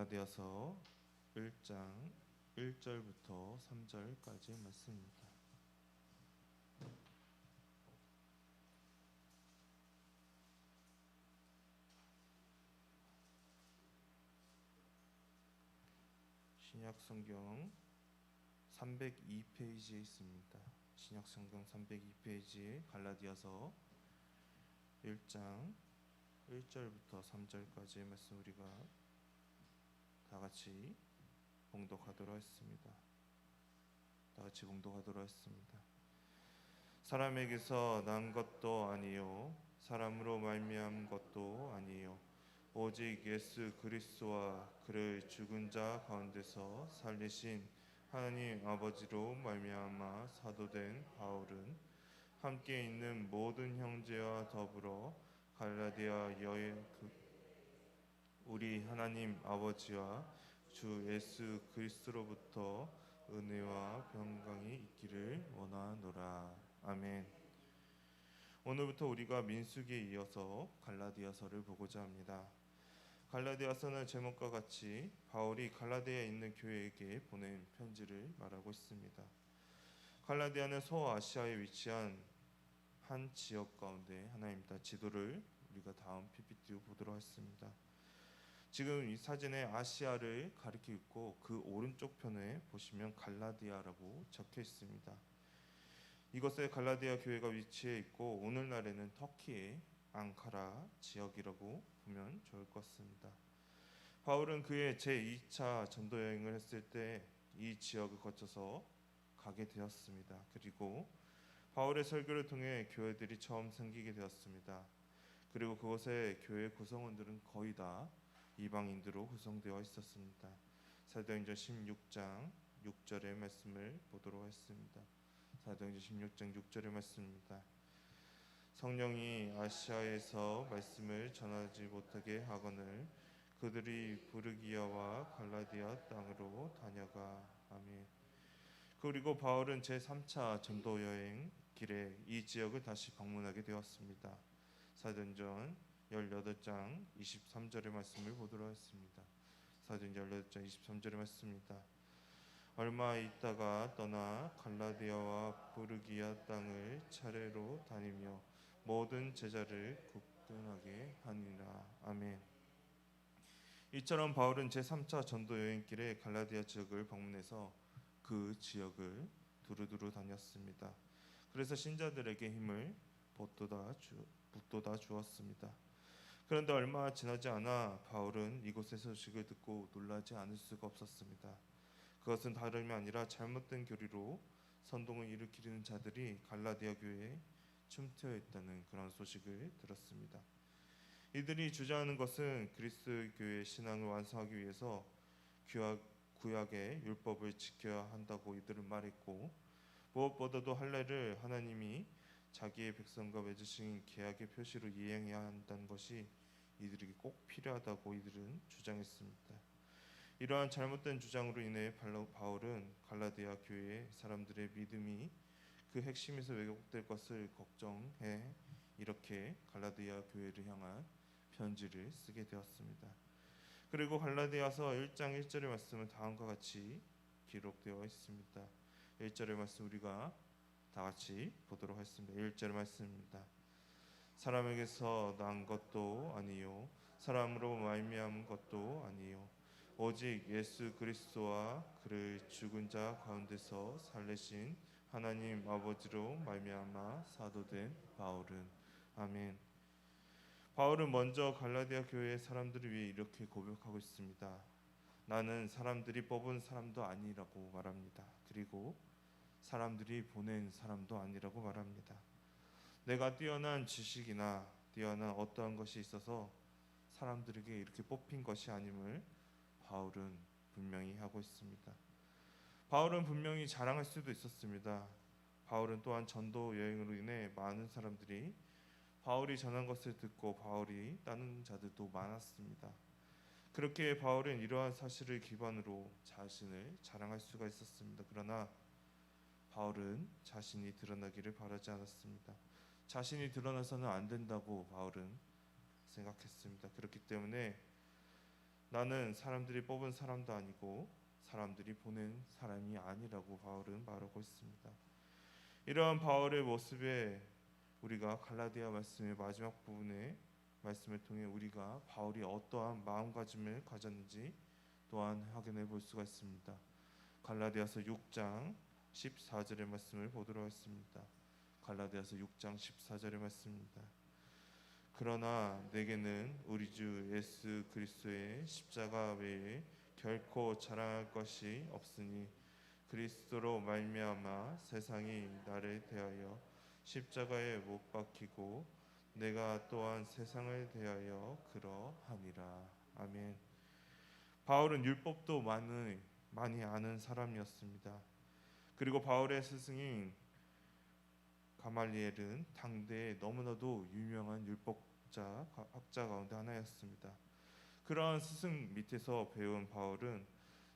갈라디아서 1장 1절부터 3절까지의 말씀입니다. 신약 성경 302페이지에 있습니다. 신약 성경 302페이지에 갈라디아서 1장 1절부터 3절까지의 말씀 우리가 다 같이 봉독하도록 했습니다. 다 같이 봉독하도록 했습니다. 사람에게서 난 것도 아니요 사람으로 말미암은 것도 아니요 오직 예수 그리스도와 그를 죽은 자 가운데서 살리신 하나님 아버지로 말미암아 사도된 바울은 함께 있는 모든 형제와 더불어 갈라디아 여의 우리 하나님 아버지와 주 예수 그리스도로부터 은혜와 평강이 있기를 원하노라. 아멘. 오늘부터 우리가 민수기에 이어서 갈라디아서를 보고자 합니다. 갈라디아서는 제목과 같이 바울이 갈라디아에 있는 교회에게 보낸 편지를 말하고 있습니다. 갈라디아는 소아시아에 위치한 한 지역 가운데 하나입니다. 지도를 우리가 다음 PPT로 보도록 하겠습니다. 지금 이 사진에 아시아를 가리키고 있고 그 오른쪽 편에 보시면 갈라디아라고 적혀 있습니다. 이곳에 갈라디아 교회가 위치해 있고 오늘날에는 터키의 앙카라 지역이라고 보면 좋을 것 같습니다. 바울은 그의 제2차 전도 여행을 했을 때 이 지역을 거쳐서 가게 되었습니다. 그리고 바울의 설교를 통해 교회들이 처음 생기게 되었습니다. 그리고 그곳의 교회 구성원들은 거의 다 이방인들로 구성되어 있었습니다. 사도행전 16장 6절의 말씀을 보도록 하겠습니다. 사도행전 16장 6절의 말씀입니다. 성령이 아시아에서 말씀을 전하지 못하게 하거늘 그들이 부르기아와 갈라디아 땅으로 다녀가. 아멘. 그리고 바울은 제3차 전도 여행 길에 이 지역을 다시 방문하게 되었습니다. 사도행전 18장 23절의 말씀을 보도록 하겠습니다. 사도행전 18장 23절의 말씀입니다. 얼마 있다가 떠나 갈라디아와 부르기아 땅을 차례로 다니며 모든 제자를 굳건하게 하니라. 아멘. 이처럼 바울은 제3차 전도 여행길에 갈라디아 지역을 방문해서 그 지역을 두루두루 다녔습니다. 그래서 신자들에게 힘을 북돋아 주었습니다. 그런데 얼마 지나지 않아 바울은 이곳의 소식을 듣고 놀라지 않을 수가 없었습니다. 그것은 다름이 아니라 잘못된 교리로 선동을 일으키는 자들이 갈라디아 교회에 침투해 있다는 그런 소식을 들었습니다. 이들이 주장하는 것은 그리스도 교회의 신앙을 완성하기 위해서 구약의 율법을 지켜야 한다고 이들은 말했고, 무엇보다도 할례를 하나님이 자기의 백성과 맺으신 계약의 표시로 이행해야 한다는 것이 이들에게 꼭 필요하다고 이들은 주장했습니다. 이러한 잘못된 주장으로 인해 바울은 갈라디아 교회의 사람들의 믿음이 그 핵심에서 왜곡될 것을 걱정해 이렇게 갈라디아 교회를 향한 편지를 쓰게 되었습니다. 그리고 갈라디아서 1장 1절의 말씀은 다음과 같이 기록되어 있습니다. 1절의 말씀 우리가 다 같이 보도록 하겠습니다. 1절의 말씀입니다. 사람에게서 난 것도 아니요 사람으로 말미암은 것도 아니요 오직 예수 그리스도와 그를 죽은 자 가운데서 살리신 하나님 아버지로 말미암아 사도된 바울은. 아멘. 바울은 먼저 갈라디아 교회의 사람들을 위해 이렇게 고백하고 있습니다. 나는 사람들이 뽑은 사람도 아니라고 말합니다. 그리고 사람들이 보낸 사람도 아니라고 말합니다. 내가 뛰어난 지식이나 뛰어난 어떠한 것이 있어서 사람들에게 이렇게 뽑힌 것이 아님을 바울은 분명히 하고 있습니다. 바울은 분명히 자랑할 수도 있었습니다. 바울은 또한 전도 여행으로 인해 많은 사람들이 바울이 전한 것을 듣고 바울이 따르는 자들도 많았습니다. 그렇게 바울은 이러한 사실을 기반으로 자신을 자랑할 수가 있었습니다. 그러나 바울은 자신이 드러나기를 바라지 않았습니다. 자신이 드러나서는 안 된다고 바울은 생각했습니다. 그렇기 때문에 나는 사람들이 뽑은 사람도 아니고 사람들이 보낸 사람이 아니라고 바울은 말하고 있습니다. 이러한 바울의 모습에 우리가 갈라디아 말씀의 마지막 부분의 말씀을 통해 우리가 바울이 어떠한 마음가짐을 가졌는지 또한 확인해 볼 수가 있습니다. 갈라디아서 6장 14절의 말씀을 보도록 하겠습니다. 갈라디아서 6장 14절의 말씀입니다. 그러나 내게는 우리 주 예수 그리스도의 십자가 외에 결코 자랑할 것이 없으니 그리스도로 말미암아 세상이 나를 대하여 십자가에 못 박히고 내가 또한 세상을 대하여 그러하니라. 아멘. 바울은 율법도 많이 아는 사람이었습니다. 그리고 바울의 스승인 가말리엘은 당대에 너무나도 유명한 율법자 학자 가운데 하나였습니다. 그러한 스승 밑에서 배운 바울은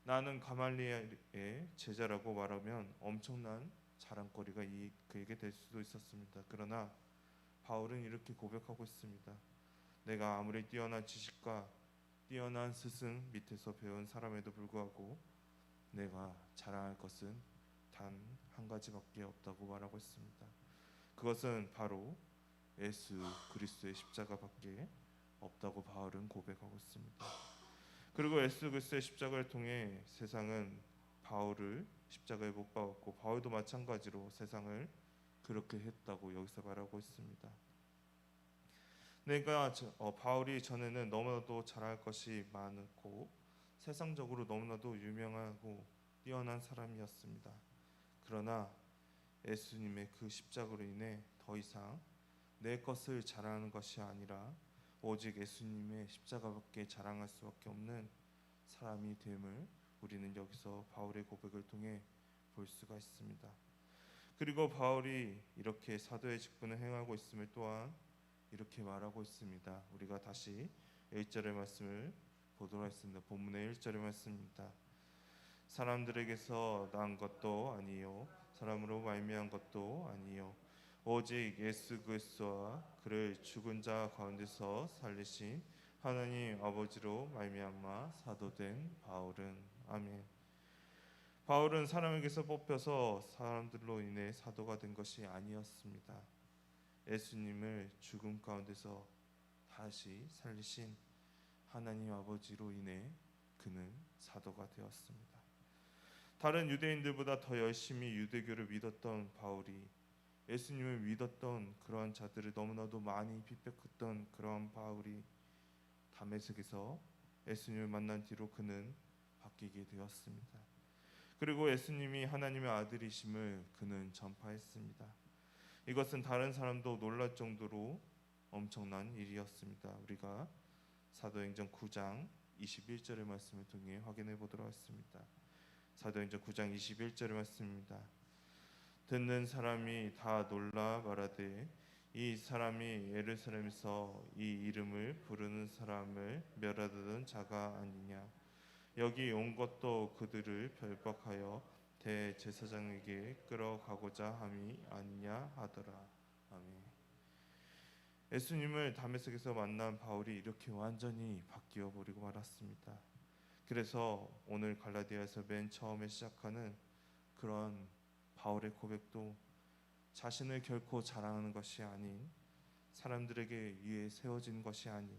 나는 가말리엘의 제자라고 말하면 엄청난 자랑거리가 그에게 될 수도 있었습니다. 그러나 바울은 이렇게 고백하고 있습니다. 내가 아무리 뛰어난 지식과 뛰어난 스승 밑에서 배운 사람에도 불구하고 내가 자랑할 것은 단 한 가지밖에 없다고 말하고 있습니다. 그것은 바로 예수 그리스도의 십자가밖에 없다고 바울은 고백하고 있습니다. 그리고 예수 그리스도의 십자가를 통해 세상은 바울을 십자가에 못 박았고 바울도 마찬가지로 세상을 그렇게 했다고 여기서 말하고 있습니다. 바울이 전에는 너무나도 잘할 것이 많고 세상적으로 너무나도 유명하고 뛰어난 사람이었습니다. 그러나 예수님의 그 십자가로 인해 더 이상 내 것을 자랑하는 것이 아니라 오직 예수님의 십자가밖에 자랑할 수밖에 없는 사람이 됨을 우리는 여기서 바울의 고백을 통해 볼 수가 있습니다. 그리고 바울이 이렇게 사도의 직분을 행하고 있음을 또한 이렇게 말하고 있습니다. 우리가 다시 1절의 말씀을 보도록 하겠습니다. 본문의 1절의 말씀입니다. 사람들에게서 난 것도 아니요 사람으로 말미암은 것도 아니요 오직 예수 그리스도와 그를 죽은 자 가운데서 살리신 하나님 아버지로 말미암아 사도된 바울은. 아멘. 바울은 사람에게서 뽑혀서 사람들로 인해 사도가 된 것이 아니었습니다. 예수님을 죽음 가운데서 다시 살리신 하나님 아버지로 인해 그는 사도가 되었습니다. 다른 유대인들보다 더 열심히 유대교를 믿었던 바울이 예수님을 믿었던 그러한 자들을 너무나도 많이 비평했던 그러한 바울이 다메섹에서 예수님을 만난 뒤로 그는 바뀌게 되었습니다. 그리고 예수님이 하나님의 아들이심을 그는 전파했습니다. 이것은 다른 사람도 놀랄 정도로 엄청난 일이었습니다. 우리가 사도행전 9장 21절의 말씀을 통해 확인해 보도록 하겠습니다. 사도행전 9장 21절의 말씀입니다. 듣는 사람이 다 놀라 말하되 이 사람이 예루살렘에서 이 이름을 부르는 사람을 멸하던 자가 아니냐. 여기 온 것도 그들을 결박하여 대제사장에게 끌어가고자 함이 아니냐 하더라. 아멘. 예수님을 다메섹에서 만난 바울이 이렇게 완전히 바뀌어 버리고 말았습니다. 그래서 오늘 갈라디아에서 맨 처음에 시작하는 그런 바울의 고백도 자신을 결코 자랑하는 것이 아닌 사람들에게 위해 세워진 것이 아닌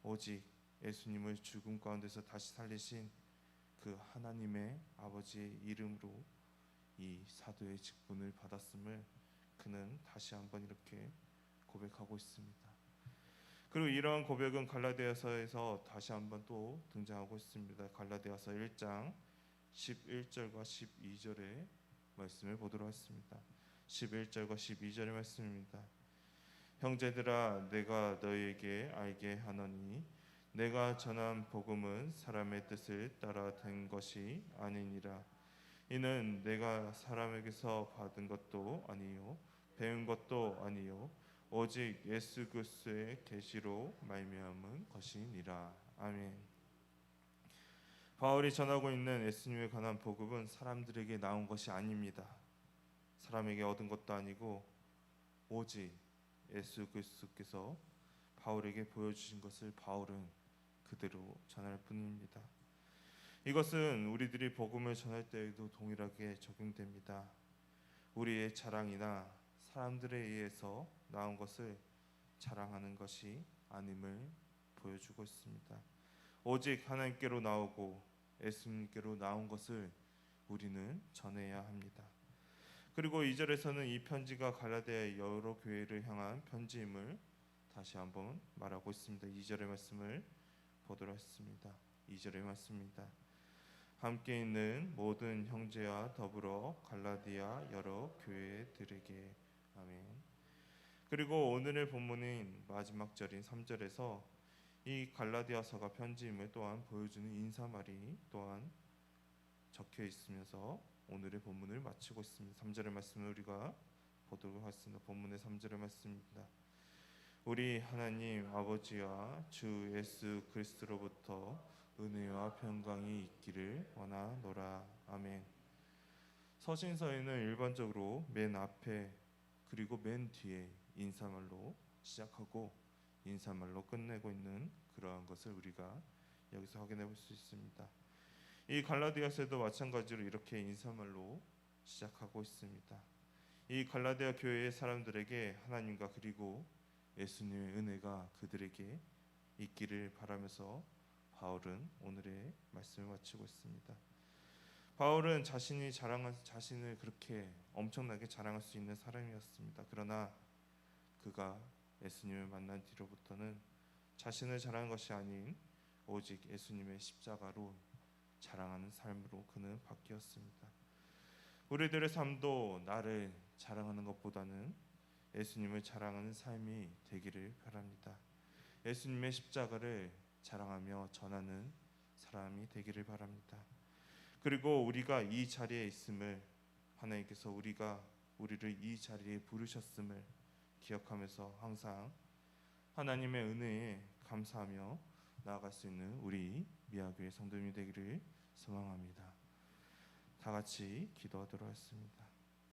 오직 예수님을 죽음 가운데서 다시 살리신 그 하나님의 아버지의 이름으로 이 사도의 직분을 받았음을 그는 다시 한번 이렇게 고백하고 있습니다. 그리고 이러한 고백은 갈라디아서에서 다시 한번 또 등장하고 있습니다. 갈라디아서 1장 11절과 12절의 말씀을 보도록 하겠습니다. 11절과 12절의 말씀입니다. 형제들아 내가 너희에게 알게 하노니 내가 전한 복음은 사람의 뜻을 따라 된 것이 아니니라. 이는 내가 사람에게서 받은 것도 아니요 배운 것도 아니요 오직 예수 그리스도의 계시로 말미암은 것이니라. 아멘. 바울이 전하고 있는 예수님에 관한 복음은 사람들에게 나온 것이 아닙니다. 사람에게 얻은 것도 아니고 오직 예수 그리스도께서 바울에게 보여주신 것을 바울은 그대로 전할 뿐입니다. 이것은 우리들이 복음을 전할 때에도 동일하게 적용됩니다. 우리의 자랑이나 사람들에 의해서 나온 것을 자랑하는 것이 아님을 보여주고 있습니다. 오직 하나님께로 나오고 예수님께로 나온 것을 우리는 전해야 합니다. 그리고 2절에서는 이 편지가 갈라디아의 여러 교회를 향한 편지임을 다시 한번 말하고 있습니다. 2절의 말씀을 보도록 하겠습니다. 2절의 말씀입니다. 함께 있는 모든 형제와 더불어 갈라디아 여러 교회들에게 아멘. 그리고 오늘의 본문인 마지막 절인 3절에서 이 갈라디아서가 편지임을 또한 보여주는 인사말이 또한 적혀 있으면서 오늘의 본문을 마치고 있습니다. 3절의 말씀을 우리가 보도록 하겠습니다. 본문의 3절의 말씀입니다. 우리 하나님 아버지와 주 예수 그리스도로부터 은혜와 평강이 있기를 원하노라. 아멘. 서신서에는 일반적으로 맨 앞에 그리고 맨 뒤에 인사말로 시작하고 인사말로 끝내고 있는 그러한 것을 우리가 여기서 확인해 볼 수 있습니다. 이 갈라디아서도 마찬가지로 이렇게 인사말로 시작하고 있습니다. 이 갈라디아 교회의 사람들에게 하나님과 그리고 예수님의 은혜가 그들에게 있기를 바라면서 바울은 오늘의 말씀을 마치고 있습니다. 바울은 자신을 그렇게 엄청나게 자랑할 수 있는 사람이었습니다. 그러나 그가 예수님을 만난 뒤로부터는 자신을 자랑한 것이 아닌 오직 예수님의 십자가로 자랑하는 삶으로 그는 바뀌었습니다. 우리들의 삶도 나를 자랑하는 것보다는 예수님을 자랑하는 삶이 되기를 바랍니다. 예수님의 십자가를 자랑하며 전하는 사람이 되기를 바랍니다. 그리고 우리가 이 자리에 있음을 하나님께서 우리를 이 자리에 부르셨음을 기억하면서 항상 하나님의 은혜에 감사하며 나아갈 수 있는 우리 미아교회 성도님이 되기를 소망합니다. 다 같이 기도하도록 하겠습니다.